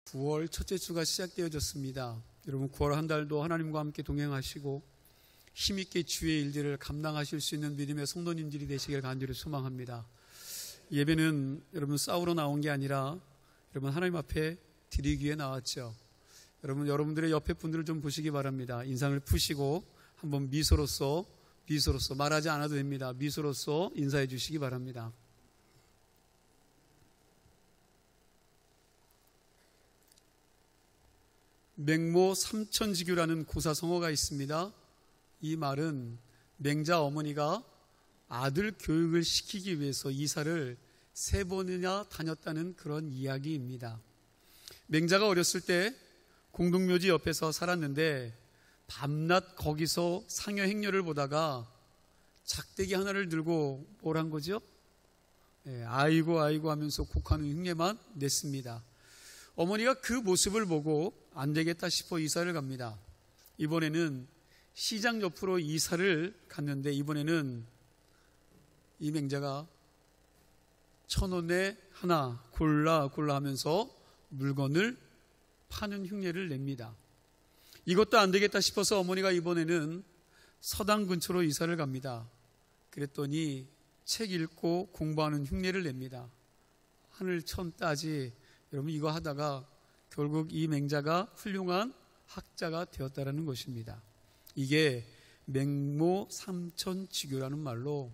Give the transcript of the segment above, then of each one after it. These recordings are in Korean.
9월 첫째 주가 시작되어졌습니다. 여러분 9월 한 달도 하나님과 함께 동행하시고 힘있게 주의 일들을 감당하실 수 있는 믿음의 성도님들이 되시길 간절히 소망합니다. 예배는 여러분 싸우러 나온 게 아니라 여러분 하나님 앞에 드리기 위해 나왔죠. 여러분들의 옆에 분들을 좀 보시기 바랍니다. 인상을 푸시고 한번 미소로서 말하지 않아도 됩니다. 미소로서 인사해 주시기 바랍니다. 맹모 삼천지교라는 고사성어가 있습니다. 이 말은 맹자 어머니가 아들 교육을 시키기 위해서 이사를 3번이나 다녔다는 그런 이야기입니다. 맹자가 어렸을 때 공동묘지 옆에서 살았는데 밤낮 거기서 상여 행렬을 보다가 작대기 하나를 들고 뭘 한 거죠? 아이고 하면서 곡하는 흉내만 냈습니다. 어머니가 그 모습을 보고 안 되겠다 싶어 이사를 갑니다. 이번에는 시장 옆으로 이사를 갔는데 이번에는 이 맹자가 1,000원에 하나 골라 하면서 물건을 파는 흉내를 냅니다. 이것도 안 되겠다 싶어서 어머니가 이번에는 서당 근처로 이사를 갑니다. 그랬더니 책 읽고 공부하는 흉내를 냅니다. 하늘 천 따지. 여러분 이거 하다가 결국 이 맹자가 훌륭한 학자가 되었다라는 것입니다. 이게 맹모 삼천지교라는 말로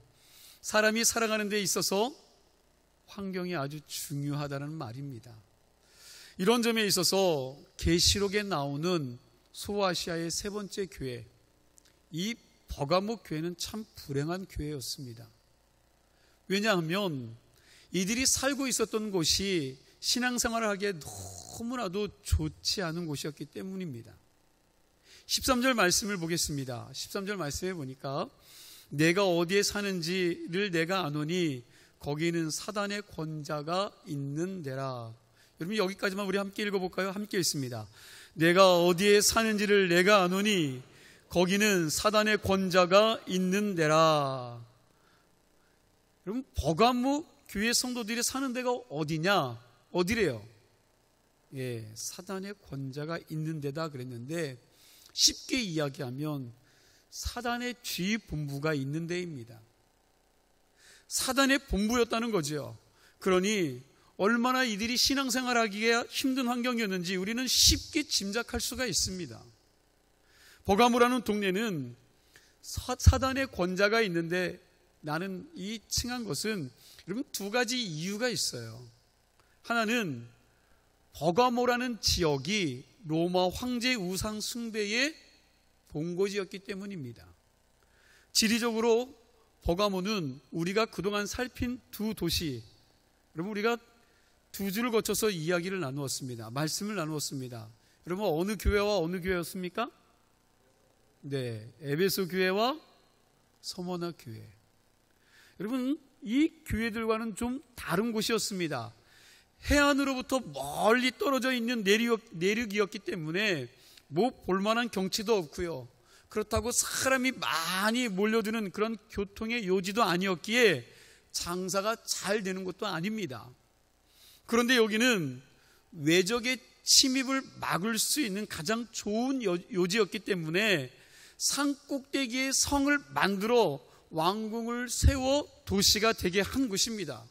사람이 살아가는 데 있어서 환경이 아주 중요하다는 말입니다. 이런 점에 있어서 계시록에 나오는 소아시아의 3번째 교회, 이 버가모 교회는 참 불행한 교회였습니다. 왜냐하면 이들이 살고 있었던 곳이 신앙생활을 하기에 너무나도 좋지 않은 곳이었기 때문입니다. 13절 말씀을 보겠습니다. 13절 말씀에 보니까 내가 어디에 사는지를 내가 아노니 거기는 사단의 권자가 있는 데라. 여러분 여기까지만 우리 함께 읽어볼까요? 함께 읽습니다. 내가 어디에 사는지를 내가 아노니 거기는 사단의 권자가 있는 데라. 여러분 버가모 교회 성도들이 사는 데가 어디냐? 어디래요? 사단의 권자가 있는 데다 그랬는데 쉽게 이야기하면 사단의 쥐 본부가 있는 데입니다. 사단의 본부였다는 거죠. 그러니 얼마나 이들이 신앙생활하기에 힘든 환경이었는지 우리는 쉽게 짐작할 수가 있습니다. 버가모라는 동네는 사단의 권자가 있는데 나는 이 칭한 것은 여러분 2가지 이유가 있어요. 하나는 버가모라는 지역이 로마 황제 우상 숭배의 본고지였기 때문입니다. 지리적으로 버가모는 우리가 그동안 살핀 2 도시, 여러분 우리가 2주를 거쳐서 이야기를 나누었습니다. 말씀을 나누었습니다. 여러분 어느 교회와 어느 교회였습니까? 에베소 교회와 서머나 교회. 여러분 이 교회들과는 좀 다른 곳이었습니다. 해안으로부터 멀리 떨어져 있는 내륙이었기 때문에 뭐 볼만한 경치도 없고요. 그렇다고 사람이 많이 몰려드는 그런 교통의 요지도 아니었기에 장사가 잘 되는 것도 아닙니다. 그런데 여기는 외적의 침입을 막을 수 있는 가장 좋은 요지였기 때문에 산 꼭대기에 성을 만들어 왕궁을 세워 도시가 되게 한 곳입니다.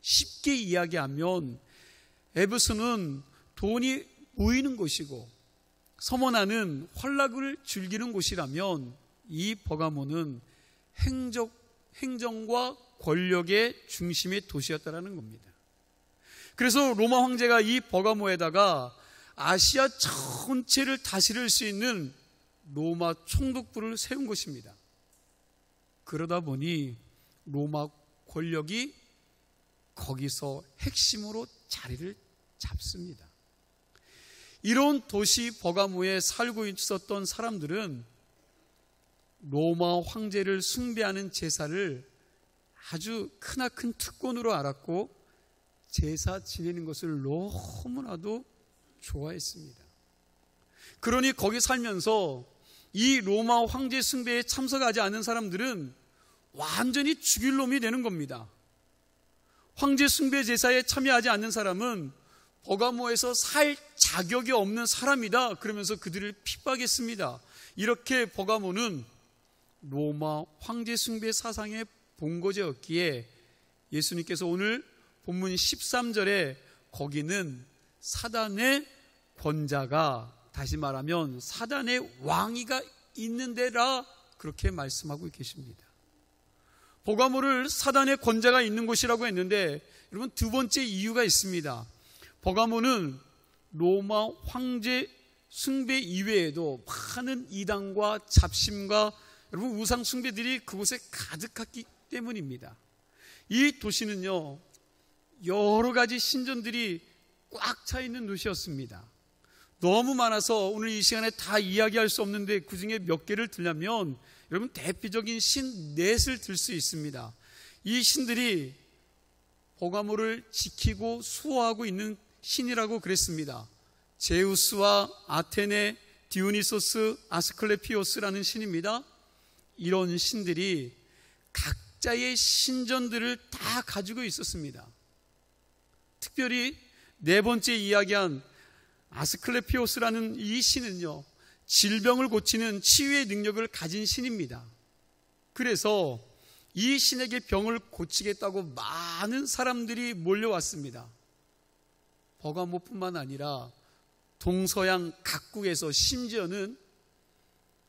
쉽게 이야기하면 에베소는 돈이 모이는 곳이고 서머나는 환락을 즐기는 곳이라면 이 버가모는 행정과 권력의 중심의 도시였다는 겁니다. 그래서 로마 황제가 이 버가모에다가 아시아 전체를 다스릴 수 있는 로마 총독부를 세운 것입니다. 그러다 보니 로마 권력이 거기서 핵심으로 자리를 잡습니다. 이런 도시 버가모에 살고 있었던 사람들은 로마 황제를 숭배하는 제사를 아주 크나큰 특권으로 알았고 제사 지내는 것을 너무나도 좋아했습니다. 그러니 거기 살면서 이 로마 황제 숭배에 참석하지 않는 사람들은 완전히 죽일 놈이 되는 겁니다. 황제 숭배 제사에 참여하지 않는 사람은 버가모에서 살 자격이 없는 사람이다 그러면서 그들을 핍박했습니다. 이렇게 버가모는 로마 황제 숭배 사상의 본거지였기에 예수님께서 오늘 본문 13절에 거기는 사단의 권자가, 다시 말하면 사단의 왕위가 있는 데라 그렇게 말씀하고 계십니다. 버가모를 사단의 권자가 있는 곳이라고 했는데 여러분, 두 번째 이유가 있습니다. 버가모는 로마 황제 숭배 이외에도 많은 이단과 잡심과 여러분 우상 숭배들이 그곳에 가득했기 때문입니다. 이 도시는요, 여러 가지 신전들이 꽉 차 있는 도시였습니다. 너무 많아서 오늘 이 시간에 다 이야기할 수 없는데 그 중에 몇 개를 들려면 여러분 대표적인 신 넷을 들 수 있습니다. 이 신들이 버가모를 지키고 수호하고 있는 신이라고 그랬습니다. 제우스와 아테네, 디오니소스, 아스클레피오스라는 신입니다. 이런 신들이 각자의 신전들을 다 가지고 있었습니다. 특별히 네 번째 이야기한 아스클레피오스라는 이 신은요, 질병을 고치는 치유의 능력을 가진 신입니다. 그래서 이 신에게 병을 고치겠다고 많은 사람들이 몰려왔습니다. 버가모뿐만 아니라 동서양 각국에서, 심지어는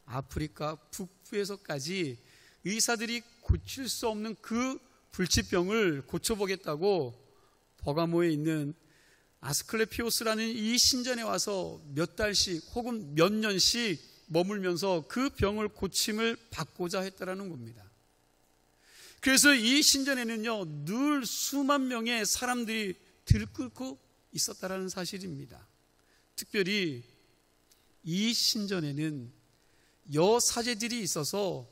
아프리카 북부에서까지 의사들이 고칠 수 없는 그 불치병을 고쳐보겠다고 버가모에 있는 아스클레피오스라는 이 신전에 와서 몇 달씩 혹은 몇 년씩 머물면서 그 병을 고침을 받고자 했다라는 겁니다. 그래서 이 신전에는요, 늘 수만 명의 사람들이 들끓고 있었다라는 사실입니다. 특별히 이 신전에는 여사제들이 있어서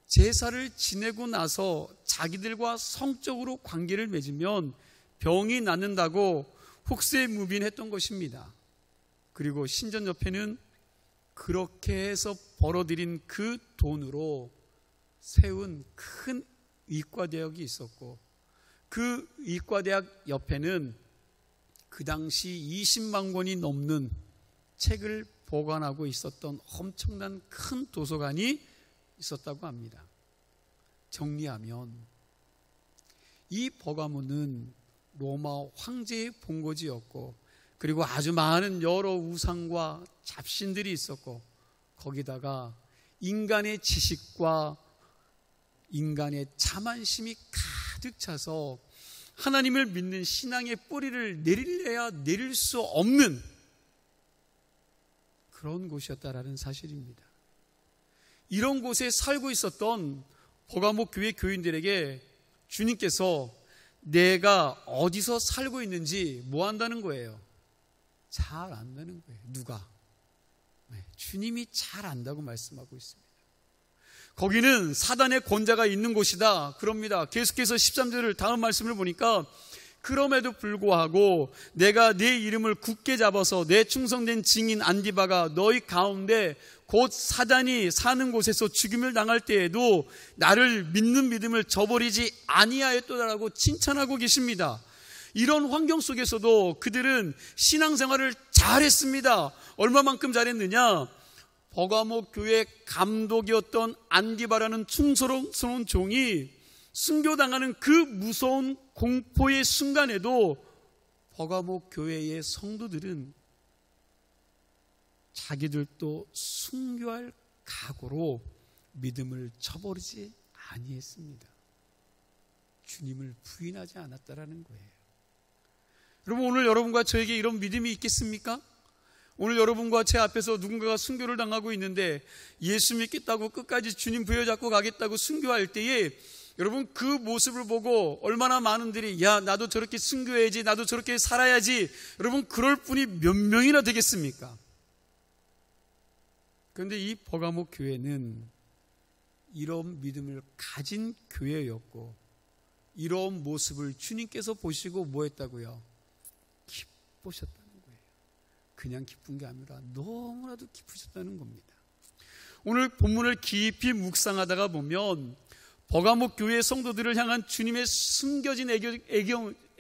제사를 지내고 나서 자기들과 성적으로 관계를 맺으면 병이 낫는다고 혹세무빈했던 것입니다. 그리고 신전 옆에는 그렇게 해서 벌어들인 그 돈으로 세운 큰 의과대학이 있었고, 그 의과대학 옆에는 그 당시 20만 권이 넘는 책을 보관하고 있었던 엄청난 큰 도서관이 있었다고 합니다. 정리하면 이 버가모는 로마 황제의 본거지였고, 그리고 아주 많은 여러 우상과 잡신들이 있었고, 거기다가 인간의 지식과 인간의 자만심이 가득 차서 하나님을 믿는 신앙의 뿌리를 내릴래야 내릴 수 없는 그런 곳이었다라는 사실입니다. 이런 곳에 살고 있었던 버가모 교회 교인들에게 주님께서 내가 어디서 살고 있는지 뭐 한다는 거예요? 잘 안다는 거예요. 누가? 주님이 잘 안다고 말씀하고 있습니다. 거기는 사단의 권자가 있는 곳이다 그럽니다. 계속해서 13절을 다음 말씀을 보니까 그럼에도 불구하고 내가 네 이름을 굳게 잡아서 내 충성된 증인 안디바가 너희 가운데 곧 사단이 사는 곳에서 죽임을 당할 때에도 나를 믿는 믿음을 저버리지 아니하였도다라고 칭찬하고 계십니다. 이런 환경 속에서도 그들은 신앙생활을 잘했습니다. 얼마만큼 잘했느냐? 버가모 교회 감독이었던 안디바라는 충성스러운 종이 순교당하는 그 무서운 공포의 순간에도 버가모 교회의 성도들은 자기들도 순교할 각오로 믿음을 저버리지 아니했습니다. 주님을 부인하지 않았다라는 거예요. 여러분, 오늘 여러분과 저에게 이런 믿음이 있겠습니까? 오늘 여러분과 제 앞에서 누군가가 순교를 당하고 있는데 예수 믿겠다고 끝까지 주님 부여잡고 가겠다고 순교할 때에 여러분 그 모습을 보고 얼마나 많은들이 야 나도 저렇게 순교해야지, 나도 저렇게 살아야지, 여러분 그럴 분이 몇 명이나 되겠습니까? 그런데 이 버가모 교회는 이런 믿음을 가진 교회였고, 이런 모습을 주님께서 보시고 뭐 했다고요? 기쁘셨다는 거예요. 그냥 기쁜 게 아니라 너무나도 기쁘셨다는 겁니다. 오늘 본문을 깊이 묵상하다가 보면 버가모 교회 성도들을 향한 주님의 숨겨진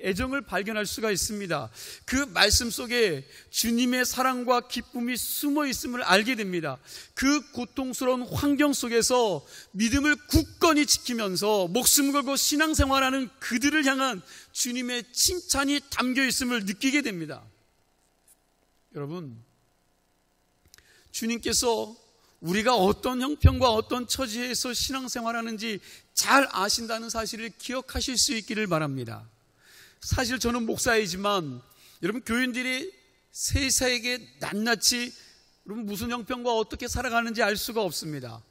애정을 발견할 수가 있습니다. 그 말씀 속에 주님의 사랑과 기쁨이 숨어 있음을 알게 됩니다. 그 고통스러운 환경 속에서 믿음을 굳건히 지키면서 목숨 걸고 신앙생활하는 그들을 향한 주님의 칭찬이 담겨 있음을 느끼게 됩니다. 여러분, 주님께서 우리가 어떤 형편과 어떤 처지에서 신앙생활하는지 잘 아신다는 사실을 기억하실 수 있기를 바랍니다. 사실 저는 목사이지만 여러분, 교인들이 세상에게 낱낱이 여러분 무슨 형편과 어떻게 살아가는지 알 수가 없습니다.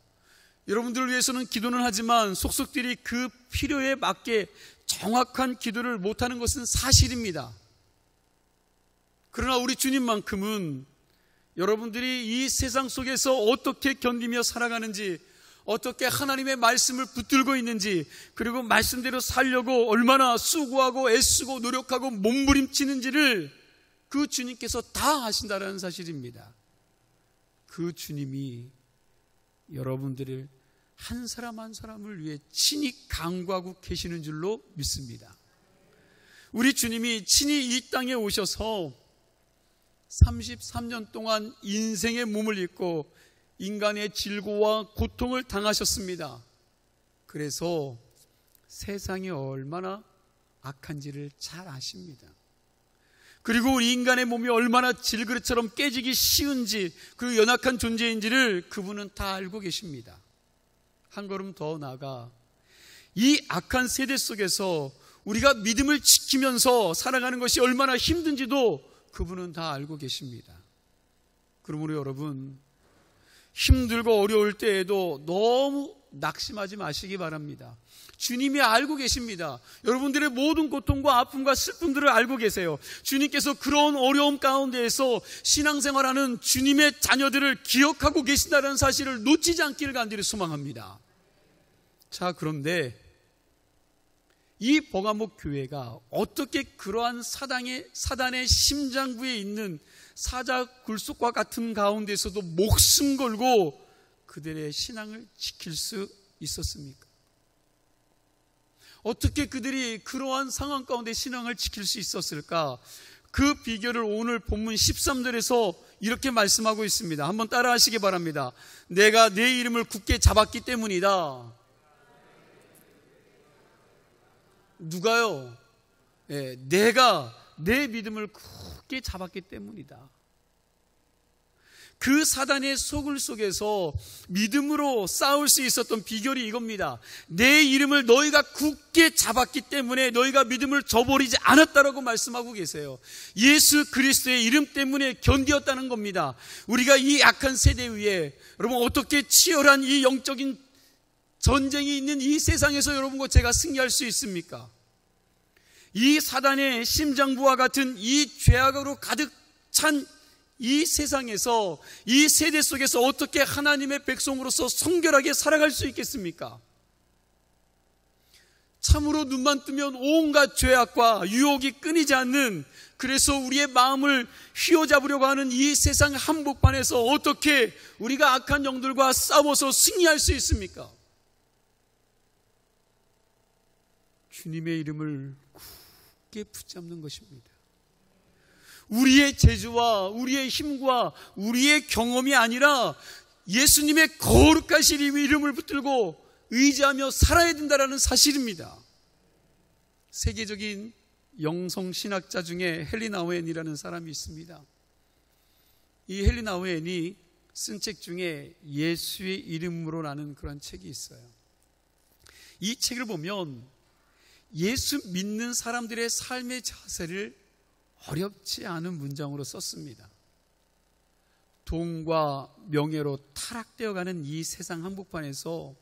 여러분들을 위해서는 기도는 하지만 속속들이 그 필요에 맞게 정확한 기도를 못하는 것은 사실입니다. 그러나 우리 주님만큼은 여러분들이 이 세상 속에서 어떻게 견디며 살아가는지, 어떻게 하나님의 말씀을 붙들고 있는지, 그리고 말씀대로 살려고 얼마나 수고하고 애쓰고 노력하고 몸부림치는지를 그 주님께서 다 아신다는 사실입니다. 그 주님이 여러분들을 한 사람 한 사람을 위해 친히 간구하고 계시는 줄로 믿습니다. 우리 주님이 친히 이 땅에 오셔서 33년 동안 인생의 몸을 입고 인간의 질고와 고통을 당하셨습니다. 그래서 세상이 얼마나 악한지를 잘 아십니다. 그리고 우리 인간의 몸이 얼마나 질그릇처럼 깨지기 쉬운지, 그리고 연약한 존재인지를 그분은 다 알고 계십니다. 한 걸음 더 나아가 이 악한 세대 속에서 우리가 믿음을 지키면서 살아가는 것이 얼마나 힘든지도 그분은 다 알고 계십니다. 그러므로 여러분, 힘들고 어려울 때에도 너무 낙심하지 마시기 바랍니다. 주님이 알고 계십니다. 여러분들의 모든 고통과 아픔과 슬픔들을 알고 계세요. 주님께서 그런 어려움 가운데에서 신앙생활하는 주님의 자녀들을 기억하고 계신다는 사실을 놓치지 않기를 간절히 소망합니다. 자, 그런데 이 버가목 교회가 어떻게 그러한 사단의 심장부에 있는 사자 굴속과 같은 가운데서도 목숨 걸고 그들의 신앙을 지킬 수 있었습니까? 어떻게 그들이 그러한 상황 가운데 신앙을 지킬 수 있었을까? 그 비결을 오늘 본문 13절에서 이렇게 말씀하고 있습니다. 한번 따라 하시기 바랍니다. 내가 내 이름을 굳게 잡았기 때문이다. 누가요? 내가 내 믿음을 굳게 잡았기 때문이다. 그 사단의 소굴 속에서 믿음으로 싸울 수 있었던 비결이 이겁니다. 내 이름을 너희가 굳게 잡았기 때문에 너희가 믿음을 저버리지 않았다라고 말씀하고 계세요. 예수 그리스도의 이름 때문에 견디었다는 겁니다. 우리가 이 악한 세대 위에 여러분 어떻게 치열한 이 영적인 전쟁이 있는 이 세상에서 여러분과 제가 승리할 수 있습니까? 이 사단의 심장부와 같은 이 죄악으로 가득 찬 이 세상에서, 이 세대 속에서 어떻게 하나님의 백성으로서 성결하게 살아갈 수 있겠습니까? 참으로 눈만 뜨면 온갖 죄악과 유혹이 끊이지 않는, 그래서 우리의 마음을 휘어잡으려고 하는 이 세상 한복판에서 어떻게 우리가 악한 영들과 싸워서 승리할 수 있습니까? 주님의 이름을 굳게 붙잡는 것입니다. 우리의 재주와 우리의 힘과 우리의 경험이 아니라 예수님의 거룩하신 이름을 붙들고 의지하며 살아야 된다는 사실입니다. 세계적인 영성신학자 중에 헨리 나우엔이라는 사람이 있습니다. 이 헨리 나우엔이 쓴 책 중에 예수의 이름으로라는 그런 책이 있어요. 이 책을 보면 예수 믿는 사람들의 삶의 자세를 어렵지 않은 문장으로 썼습니다. 돈과 명예로 타락되어가는 이 세상 한복판에서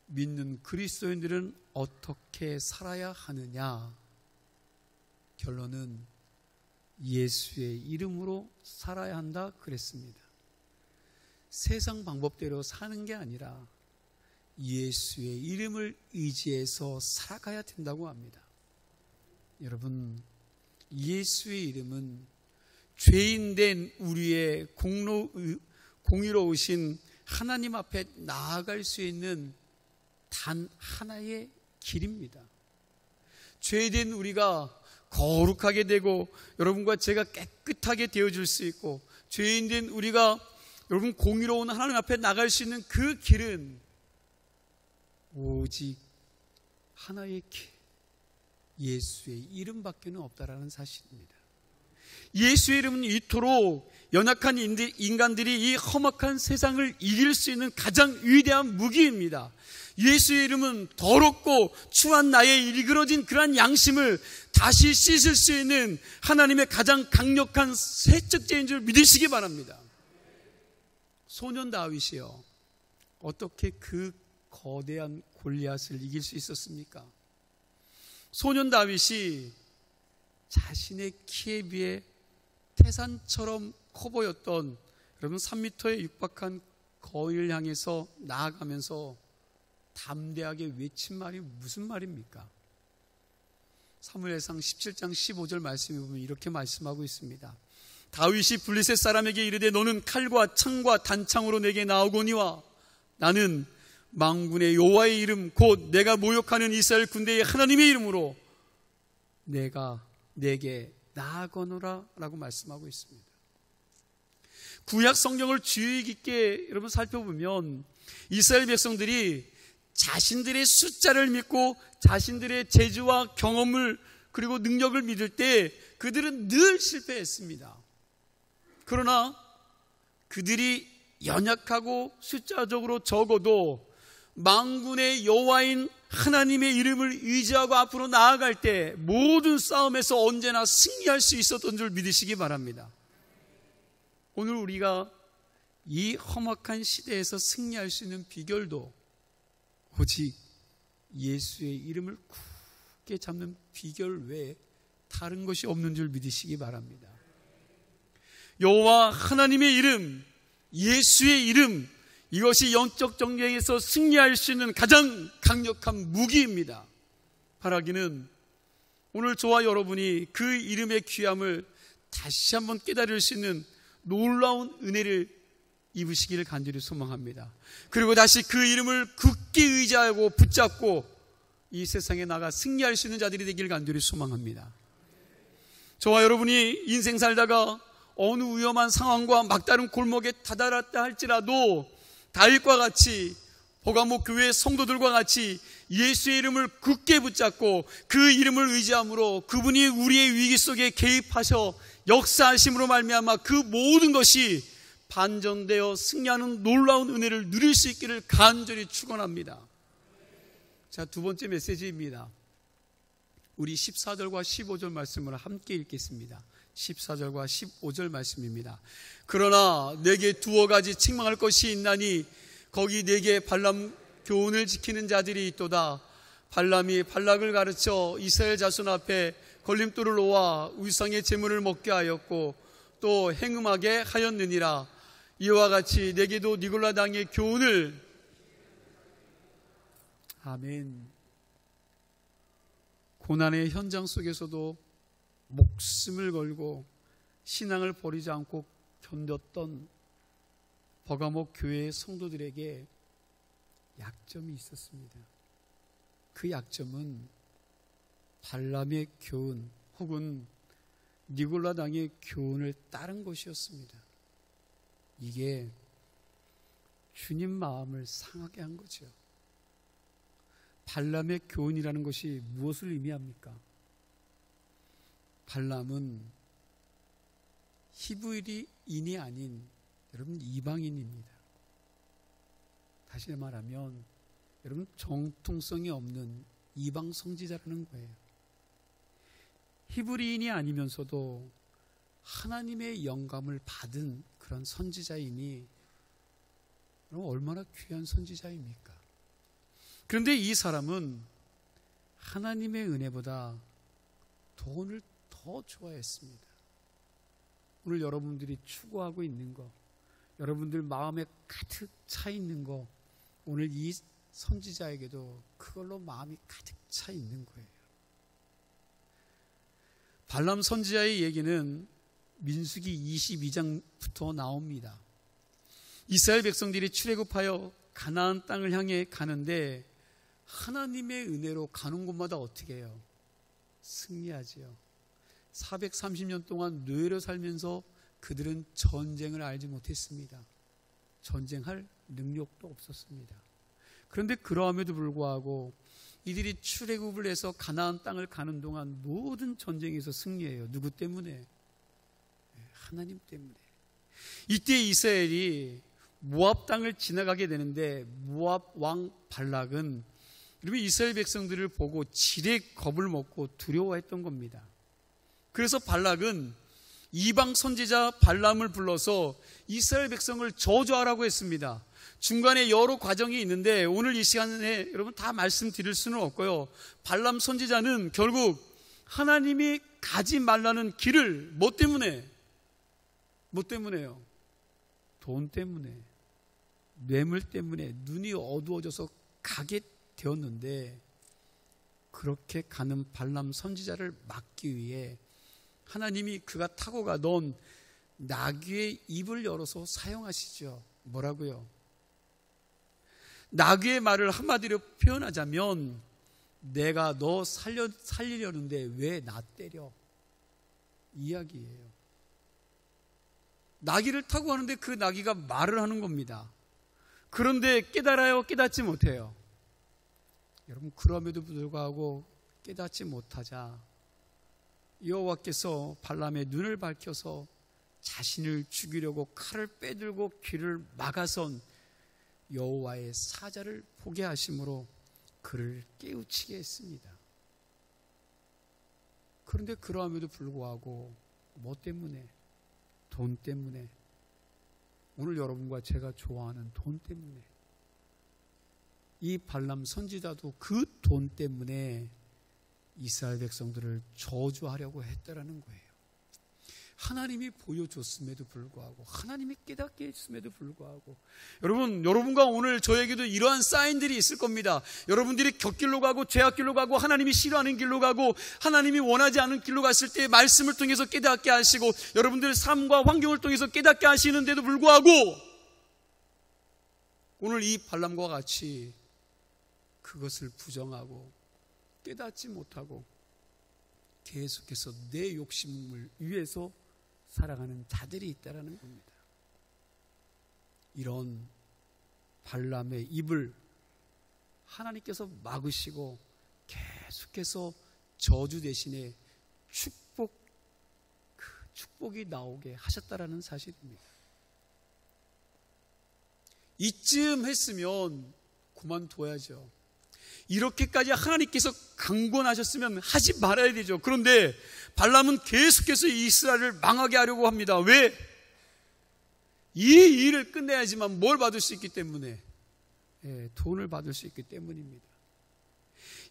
믿는 그리스도인들은 어떻게 살아야 하느냐? 결론은 예수의 이름으로 살아야 한다 그랬습니다. 세상 방법대로 사는 게 아니라 예수의 이름을 의지해서 살아가야 된다고 합니다. 여러분, 예수의 이름은 죄인된 우리의 공의로우신 하나님 앞에 나아갈 수 있는 단 하나의 길입니다. 죄된 우리가 거룩하게 되고 여러분과 제가 깨끗하게 되어질 수 있고 죄인된 우리가 여러분 공의로운 하나님 앞에 나갈 수 있는 그 길은 오직 하나의 길, 예수의 이름밖에는 없다라는 사실입니다. 예수의 이름은 이토록 연약한 인간들이 이 험악한 세상을 이길 수 있는 가장 위대한 무기입니다. 예수의 이름은 더럽고 추한 나의 일그러진 그러한 양심을 다시 씻을 수 있는 하나님의 가장 강력한 세척제인 줄 믿으시기 바랍니다. 소년 다윗이요, 어떻게 그 거대한 골리앗을 이길 수 있었습니까? 소년 다윗이 자신의 키에 비해 태산처럼 커 보였던 여러분 3m에 육박한 거인을 향해서 나아가면서 담대하게 외친 말이 무슨 말입니까? 사무엘상 17장 15절 말씀에 보면 이렇게 말씀하고 있습니다. 다윗이 블레셋 사람에게 이르되 너는 칼과 창과 단창으로 내게 나오거니와 나는 만군의 여호와의 이름 곧 내가 모욕하는 이스라엘 군대의 하나님의 이름으로 내가 내게 나아거노라 라고 말씀하고 있습니다. 구약 성경을 주의 깊게 여러분 살펴보면 이스라엘 백성들이 자신들의 숫자를 믿고 자신들의 재주와 경험을 그리고 능력을 믿을 때 그들은 늘 실패했습니다. 그러나 그들이 연약하고 숫자적으로 적어도 만군의 여호와인 하나님의 이름을 의지하고 앞으로 나아갈 때 모든 싸움에서 언제나 승리할 수 있었던 줄 믿으시기 바랍니다. 오늘 우리가 이 험악한 시대에서 승리할 수 있는 비결도 오직 예수의 이름을 굳게 잡는 비결 외에 다른 것이 없는 줄 믿으시기 바랍니다. 여호와 하나님의 이름, 예수의 이름, 이것이 영적 전쟁에서 승리할 수 있는 가장 강력한 무기입니다. 바라기는 오늘 저와 여러분이 그 이름의 귀함을 다시 한번 깨달을 수 있는 놀라운 은혜를 입으시기를 간절히 소망합니다. 그리고 다시 그 이름을 굳게 의지하고 붙잡고 이 세상에 나가 승리할 수 있는 자들이 되기를 간절히 소망합니다. 저와 여러분이 인생 살다가 어느 위험한 상황과 막다른 골목에 다다랐다 할지라도 다윗과 같이 버가모 교회 성도들과 같이 예수의 이름을 굳게 붙잡고 그 이름을 의지함으로 그분이 우리의 위기 속에 개입하셔 역사하심으로 말미암아 그 모든 것이 반전되어 승리하는 놀라운 은혜를 누릴 수 있기를 간절히 축원합니다. 자, 두 번째 메시지입니다. 우리 14절과 15절 말씀을 함께 읽겠습니다. 14절과 15절 말씀입니다. 그러나 내게 두어 가지 책망할 것이 있나니 거기 내게 발람 교훈을 지키는 자들이 있도다. 발람이 발락을 가르쳐 이스라엘 자손 앞에 걸림돌을 놓아 우상의 제물을 먹게 하였고 또 행음하게 하였느니라. 이와 같이 내게도 니골라 당의 교훈을 아멘. 고난의 현장 속에서도 목숨을 걸고 신앙을 버리지 않고 견뎠던 버가모 교회의 성도들에게 약점이 있었습니다. 그 약점은 발람의 교훈 혹은 니골라 당의 교훈을 따른 것이었습니다. 이게 주님 마음을 상하게 한 거죠. 발람의 교훈이라는 것이 무엇을 의미합니까? 발람은 히브리인이 아닌 여러분 이방인입니다. 다시 말하면 여러분 정통성이 없는 이방 선지자라는 거예요. 히브리인이 아니면서도 하나님의 영감을 받은 그런 선지자이니 그럼 얼마나 귀한 선지자입니까? 그런데 이 사람은 하나님의 은혜보다 돈을 더 좋아했습니다. 오늘 여러분들이 추구하고 있는 거, 여러분들 마음에 가득 차 있는 거, 오늘 이 선지자에게도 그걸로 마음이 가득 차 있는 거예요. 발람 선지자의 얘기는 민수기 22장부터 나옵니다. 이스라엘 백성들이 출애굽하여 가나안 땅을 향해 가는데 하나님의 은혜로 가는 곳마다 어떻게 해요? 승리하지요. 430년 동안 노예로 살면서 그들은 전쟁을 알지 못했습니다. 전쟁할 능력도 없었습니다. 그런데 그러함에도 불구하고 이들이 출애굽을 해서 가나안 땅을 가는 동안 모든 전쟁에서 승리해요. 누구 때문에? 하나님 때문에. 이때 이스라엘이 모압 땅을 지나가게 되는데 모압 왕 발락은 여러분 이스라엘 백성들을 보고 지레 겁을 먹고 두려워했던 겁니다. 그래서 발락은 이방 선지자 발람을 불러서 이스라엘 백성을 저주하라고 했습니다. 중간에 여러 과정이 있는데 오늘 이 시간에 여러분 다 말씀드릴 수는 없고요. 발람 선지자는 결국 하나님이 가지 말라는 길을 뭐 때문에요? 돈 때문에, 뇌물 때문에 눈이 어두워져서 가게 되었는데, 그렇게 가는 발람 선지자를 막기 위해 하나님이 그가 타고 가던 나귀의 입을 열어서 사용하시죠. 뭐라고요? 나귀의 말을 한마디로 표현하자면, 내가 너 살리려는데 왜 나 때려? 이야기예요. 나귀를 타고 가는데 그 나귀가 말을 하는 겁니다. 그런데 깨달아요? 깨닫지 못해요? 여러분, 그럼에도 불구하고 깨닫지 못하자 여호와께서 발람의 눈을 밝혀서 자신을 죽이려고 칼을 빼들고 귀를 막아선 여호와의 사자를 보게 하심으로 그를 깨우치게 했습니다. 그런데 그러함에도 불구하고 뭐 때문에? 돈 때문에. 오늘 여러분과 제가 좋아하는 돈 때문에. 이 발람 선지자도 그 돈 때문에 이스라엘 백성들을 저주하려고 했다라는 거예요. 하나님이 보여줬음에도 불구하고, 하나님이 깨닫게 했음에도 불구하고, 여러분과 오늘 저에게도 이러한 사인들이 있을 겁니다. 여러분들이 곁길로 가고 죄악길로 가고 하나님이 싫어하는 길로 가고 하나님이 원하지 않은 길로 갔을 때 말씀을 통해서 깨닫게 하시고 여러분들의 삶과 환경을 통해서 깨닫게 하시는데도 불구하고 오늘 이 발람과 같이 그것을 부정하고 깨닫지 못하고 계속해서 내 욕심을 위해서 살아가는 자들이 있다라는 겁니다. 이런 발람의 입을 하나님께서 막으시고 계속해서 저주 대신에 축복이 나오게 하셨다라는 사실입니다. 이쯤 했으면 그만둬야죠. 이렇게까지 하나님께서 강권하셨으면 하지 말아야 되죠. 그런데 발람은 계속해서 이스라엘을 망하게 하려고 합니다. 왜? 이 일을 끝내야지만 뭘 받을 수 있기 때문에, 돈을 받을 수 있기 때문입니다.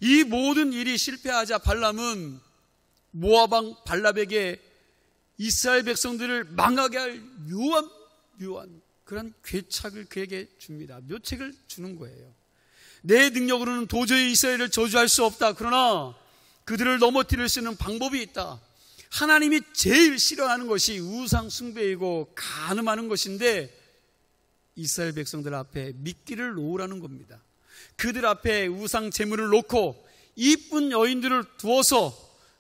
이 모든 일이 실패하자 발람은 모압 왕 발람에게 이스라엘 백성들을 망하게 할 묘한 그런 괴책을 그에게 줍니다. 묘책을 주는 거예요. 내 능력으로는 도저히 이스라엘을 저주할 수 없다. 그러나 그들을 넘어뜨릴 수 있는 방법이 있다. 하나님이 제일 싫어하는 것이 우상 숭배이고 간음하는 것인데 이스라엘 백성들 앞에 미끼를 놓으라는 겁니다. 그들 앞에 우상 제물을 놓고 이쁜 여인들을 두어서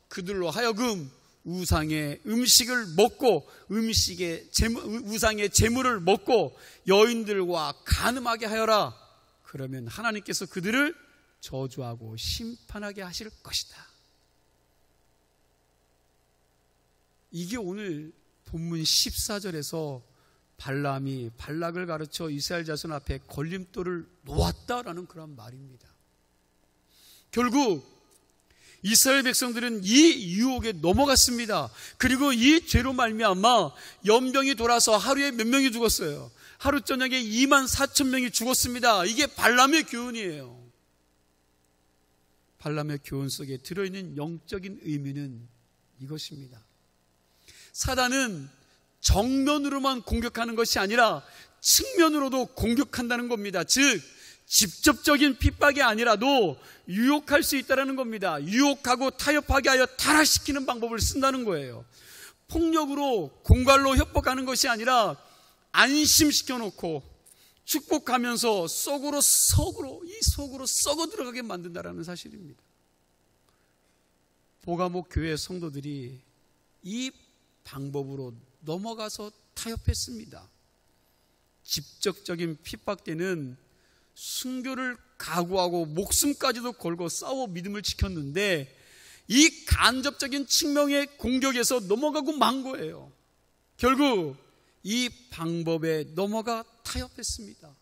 그들로 하여금 우상의 음식을 먹고 우상의 제물을 먹고 여인들과 간음하게 하여라. 그러면 하나님께서 그들을 저주하고 심판하게 하실 것이다. 이게 오늘 본문 14절에서 발람이 발락을 가르쳐 이스라엘 자손 앞에 걸림돌을 놓았다라는 그런 말입니다. 결국 이스라엘 백성들은 이 유혹에 넘어갔습니다. 그리고 이 죄로 말미암아 연병이 돌아서 하루에 몇 명이 죽었어요? 하루 저녁에 24,000명이 죽었습니다. 이게 발람의 교훈이에요. 발람의 교훈 속에 들어있는 영적인 의미는 이것입니다. 사단은 정면으로만 공격하는 것이 아니라 측면으로도 공격한다는 겁니다. 즉 직접적인 핍박이 아니라도 유혹할 수 있다는 겁니다. 유혹하고 타협하게 하여 타락시키는 방법을 쓴다는 거예요. 폭력으로 공갈로 협박하는 것이 아니라 안심시켜놓고 축복하면서 속으로 썩어 들어가게 만든다는 사실입니다. 보가목 교회 성도들이 이 방법으로 넘어가서 타협했습니다. 직접적인 핍박 때는 순교를 각오하고 목숨까지도 걸고 싸워 믿음을 지켰는데 이 간접적인 측면의 공격에서 넘어가고 만 거예요. 결국 이 방법에 넘어가 타협했습니다.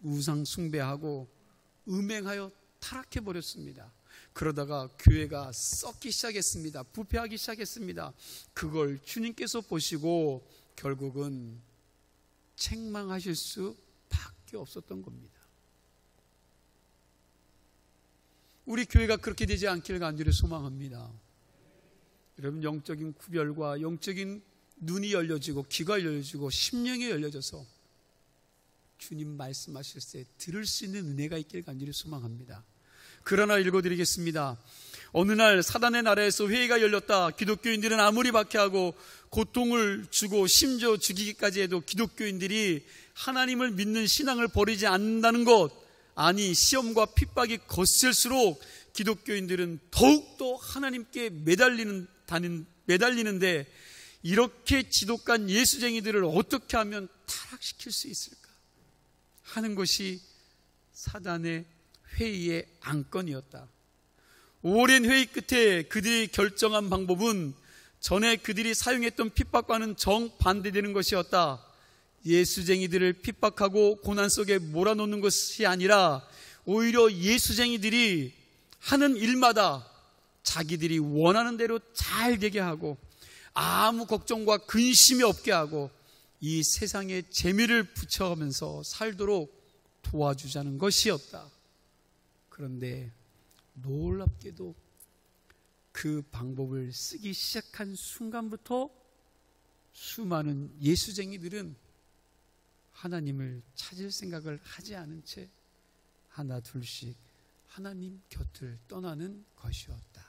우상 숭배하고 음행하여 타락해버렸습니다. 그러다가 교회가 썩기 시작했습니다. 부패하기 시작했습니다. 그걸 주님께서 보시고 결국은 책망하실 수밖에 없었던 겁니다. 우리 교회가 그렇게 되지 않기를 간절히 소망합니다. 여러분, 영적인 구별과 영적인 눈이 열려지고 귀가 열려지고 심령이 열려져서 주님 말씀하실 때 들을 수 있는 은혜가 있기를 간절히 소망합니다. 그러나 읽어드리겠습니다. 어느 날 사단의 나라에서 회의가 열렸다. 기독교인들은 아무리 박해하고 고통을 주고 심지어 죽이기까지 해도 기독교인들이 하나님을 믿는 신앙을 버리지 않는다는 것, 아니 시험과 핍박이 거셀수록 기독교인들은 더욱더 하나님께 매달리는데 이렇게 지독한 예수쟁이들을 어떻게 하면 타락시킬 수 있을까 하는 것이 사단의 회의의 안건이었다. 오랜 회의 끝에 그들이 결정한 방법은 전에 그들이 사용했던 핍박과는 정반대되는 것이었다. 예수쟁이들을 핍박하고 고난 속에 몰아넣는 것이 아니라 오히려 예수쟁이들이 하는 일마다 자기들이 원하는 대로 잘 되게 하고 아무 걱정과 근심이 없게 하고 이 세상에 재미를 붙여가면서 살도록 도와주자는 것이었다. 그런데 놀랍게도 그 방법을 쓰기 시작한 순간부터 수많은 예수쟁이들은 하나님을 찾을 생각을 하지 않은 채 하나 둘씩 하나님 곁을 떠나는 것이었다.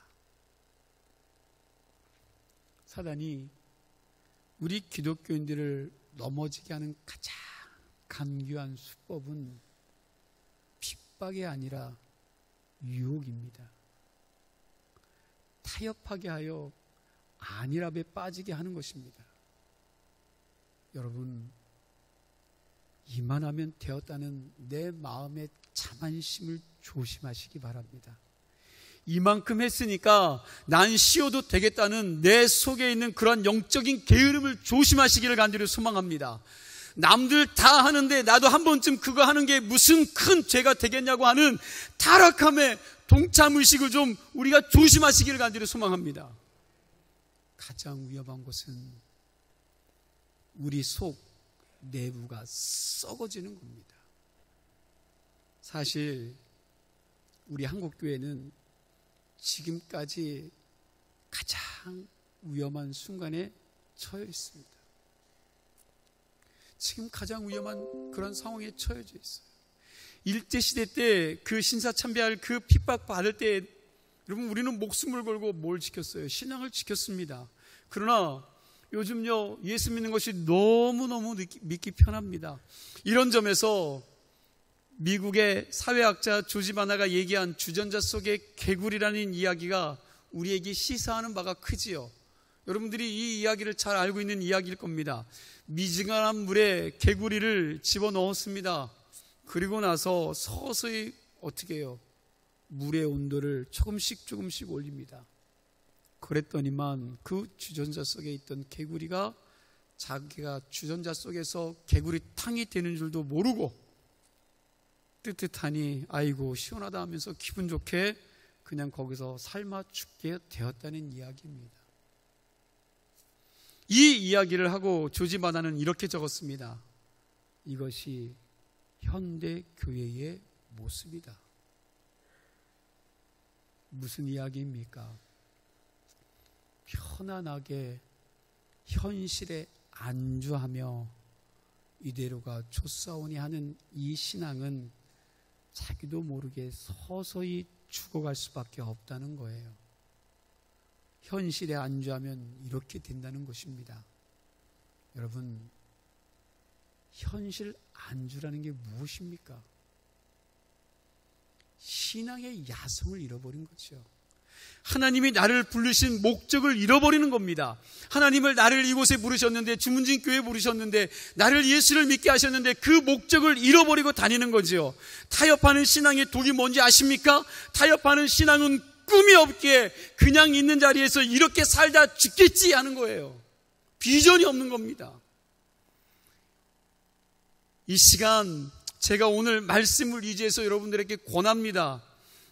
사단이 우리 기독교인들을 넘어지게 하는 가장 간교한 수법은 핍박이 아니라 유혹입니다. 타협하게 하여 안일함에 빠지게 하는 것입니다. 여러분, 이만하면 되었다는 내 마음의 자만심을 조심하시기 바랍니다. 이만큼 했으니까 난 쉬어도 되겠다는 내 속에 있는 그런 영적인 게으름을 조심하시기를 간절히 소망합니다. 남들 다 하는데 나도 한 번쯤 그거 하는 게 무슨 큰 죄가 되겠냐고 하는 타락함의 동참의식을 좀 우리가 조심하시기를 간절히 소망합니다. 가장 위험한 것은 우리 속 내부가 썩어지는 겁니다. 사실 우리 한국교회는 지금까지 가장 위험한 순간에 처해 있습니다. 지금 가장 위험한 그런 상황에 처해져 있어요. 일제시대 때 그 신사참배할 그 핍박 받을 때 여러분 우리는 목숨을 걸고 뭘 지켰어요? 신앙을 지켰습니다. 그러나 요즘요 예수 믿는 것이 너무너무 믿기 편합니다. 이런 점에서 미국의 사회학자 조지 바나가 얘기한 주전자 속의 개구리라는 이야기가 우리에게 시사하는 바가 크지요. 여러분들이 이 이야기를 잘 알고 있는 이야기일 겁니다. 미지근한 물에 개구리를 집어넣었습니다. 그리고 나서 서서히 어떻게 해요? 물의 온도를 조금씩 올립니다. 그랬더니만 그 주전자 속에 있던 개구리가 자기가 주전자 속에서 개구리탕이 되는 줄도 모르고 뜨뜻하니 아이고 시원하다 하면서 기분 좋게 그냥 거기서 삶아 죽게 되었다는 이야기입니다. 이 이야기를 하고 조지 바나는 이렇게 적었습니다. 이것이 현대 교회의 모습이다. 무슨 이야기입니까? 편안하게 현실에 안주하며 이대로가 좋사오니 하는 이 신앙은 자기도 모르게 서서히 죽어갈 수밖에 없다는 거예요. 현실에 안주하면 이렇게 된다는 것입니다. 여러분, 현실 안주라는 게 무엇입니까? 신앙의 야성을 잃어버린 거죠. 하나님이 나를 부르신 목적을 잃어버리는 겁니다. 하나님을 나를 이곳에 부르셨는데, 주문진 교회에 부르셨는데, 나를 예수를 믿게 하셨는데 그 목적을 잃어버리고 다니는 거죠. 타협하는 신앙의 독이 뭔지 아십니까? 타협하는 신앙은 꿈이 없기에 그냥 있는 자리에서 이렇게 살다 죽겠지 하는 거예요. 비전이 없는 겁니다. 이 시간 제가 오늘 말씀을 의지해서 여러분들에게 권합니다.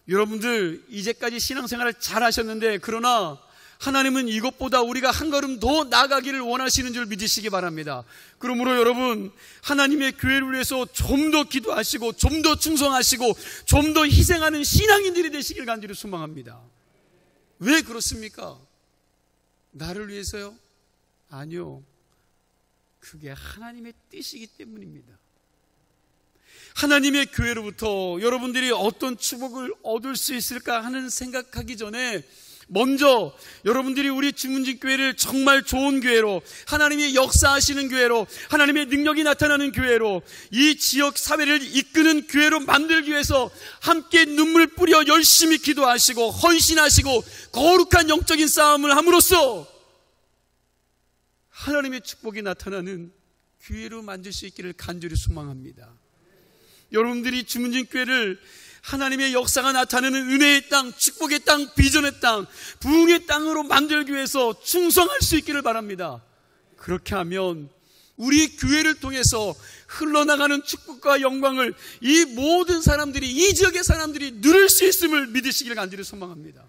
여러분들 이제까지 신앙생활을 잘 하셨는데, 그러나 하나님은 이것보다 우리가 한 걸음 더 나아가기를 원하시는 줄 믿으시기 바랍니다. 그러므로 여러분, 하나님의 교회를 위해서 좀 더 기도하시고 좀 더 충성하시고 좀 더 희생하는 신앙인들이 되시길 간절히 소망합니다. 왜 그렇습니까? 나를 위해서요? 아니요. 그게 하나님의 뜻이기 때문입니다. 하나님의 교회로부터 여러분들이 어떤 축복을 얻을 수 있을까 하는 생각하기 전에 먼저 여러분들이 우리 주문진 교회를 정말 좋은 교회로, 하나님이 역사하시는 교회로, 하나님의 능력이 나타나는 교회로, 이 지역 사회를 이끄는 교회로 만들기 위해서 함께 눈물 뿌려 열심히 기도하시고 헌신하시고 거룩한 영적인 싸움을 함으로써 하나님의 축복이 나타나는 교회로 만들 수 있기를 간절히 소망합니다. 여러분들이 주문진 교회를 하나님의 역사가 나타나는 은혜의 땅, 축복의 땅, 비전의 땅, 부흥의 땅으로 만들기 위해서 충성할 수 있기를 바랍니다. 그렇게 하면 우리 교회를 통해서 흘러나가는 축복과 영광을 이 모든 사람들이, 이 지역의 사람들이 누릴 수 있음을 믿으시기를 간절히 소망합니다.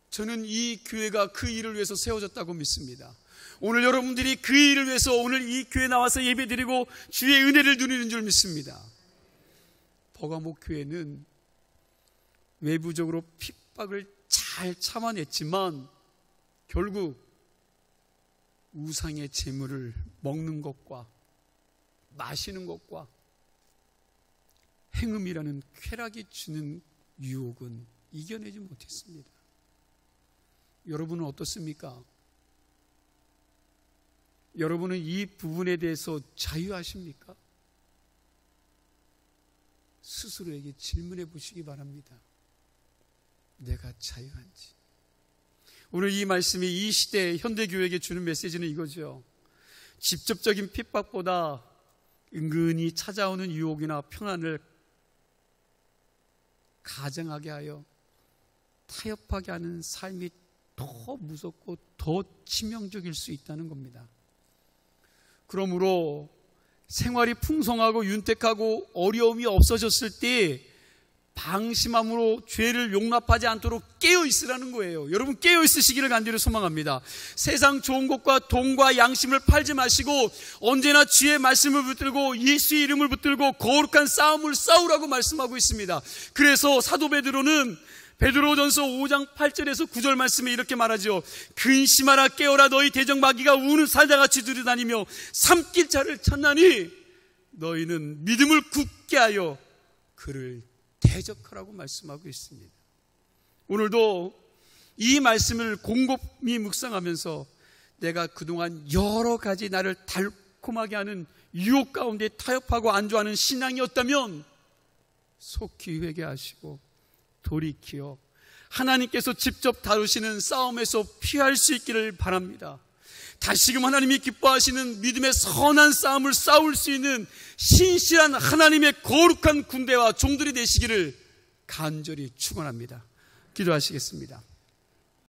저는 이 교회가 그 일을 위해서 세워졌다고 믿습니다. 오늘 여러분들이 그 일을 위해서 오늘 이 교회에 나와서 예배드리고 주의 은혜를 누리는 줄 믿습니다. 버가목 교회는 외부적으로 핍박을 잘 참아냈지만 결국 우상의 재물을 먹는 것과 마시는 것과 행음이라는 쾌락이 주는 유혹은 이겨내지 못했습니다. 여러분은 어떻습니까? 여러분은 이 부분에 대해서 자유하십니까? 스스로에게 질문해 보시기 바랍니다. 내가 자유한지. 오늘 이 말씀이 이 시대 현대교회에게 주는 메시지는 이거죠. 직접적인 핍박보다 은근히 찾아오는 유혹이나 평안을 가장하게 하여 타협하게 하는 삶이 더 무섭고 더 치명적일 수 있다는 겁니다. 그러므로 생활이 풍성하고 윤택하고 어려움이 없어졌을 때 방심함으로 죄를 용납하지 않도록 깨어있으라는 거예요. 여러분 깨어있으시기를 간절히 소망합니다. 세상 좋은 것과 돈과 양심을 팔지 마시고 언제나 주의 말씀을 붙들고 예수의 이름을 붙들고 거룩한 싸움을 싸우라고 말씀하고 있습니다. 그래서 사도 베드로는 베드로전서 5장 8절에서 9절 말씀에 이렇게 말하죠. 근심하라 깨어라 너희 대적마귀가 우는 사자같이 두루다니며 삼킬 자를 찾나니 너희는 믿음을 굳게 하여 그를 대적하라고 말씀하고 있습니다. 오늘도 이 말씀을 곰곰이 묵상하면서 내가 그동안 여러 가지 나를 달콤하게 하는 유혹 가운데 타협하고 안주하는 신앙이었다면 속히 회개하시고 돌이키어 하나님께서 직접 다루시는 싸움에서 피할 수 있기를 바랍니다. 다시금 하나님이 기뻐하시는 믿음의 선한 싸움을 싸울 수 있는 신실한 하나님의 거룩한 군대와 종들이 되시기를 간절히 축원합니다. 기도하시겠습니다.